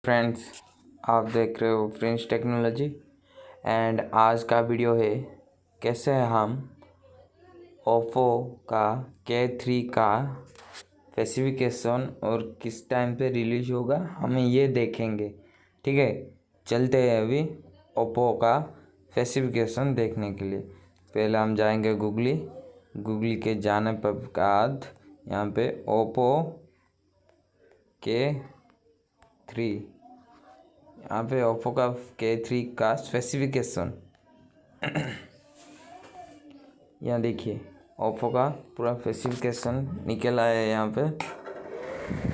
Friends, आप देख रहे हो फ्रेंड्स टेक्नोलॉजी एंड आज का वीडियो है कैसे हम ओप्पो का K3 का स्पेसिफिकेशन और किस टाइम पे रिलीज होगा हमें ये देखेंगे। ठीक है, चलते हैं अभी ओप्पो का स्पेसिफिकेशन देखने के लिए। पहले हम जाएंगे गूगली के जाने पर बाद यहाँ पे ओप्पो K3, यहाँ पे ओप्पो का K3 का स्पेसिफिकेशन यहाँ देखिए ओप्पो का पूरा स्पेसिफिकेशन निकल आया है यहाँ पे।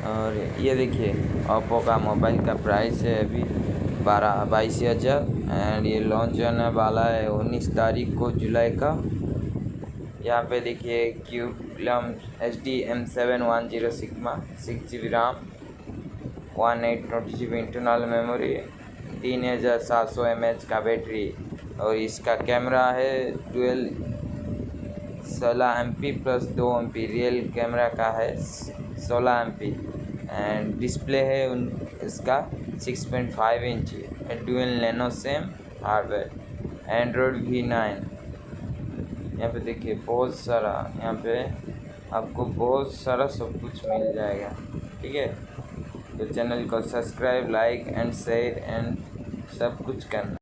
और ये देखिए ओप्पो का मोबाइल का प्राइस है अभी 22,000 एंड ये लॉन्च होने वाला है 19 तारीख को जुलाई का। यहाँ पे देखिए Qualcomm HD M710 sigma 6GB RAM 128GB internal memory 3700 mAh का बैटरी और इसका कैमरा है dual 16 MP plus 2 MP real camera का है 16 MP एंड डिस्प्ले है इसका 6.5 inch dual nano same hardware Android V9। यहाँ पे देखिए बहुत सारा, यहाँ पे आपको बहुत सारा सब कुछ मिल जाएगा। ठीक है, तो चैनल को subscribe, like and share and सब कुछ करना।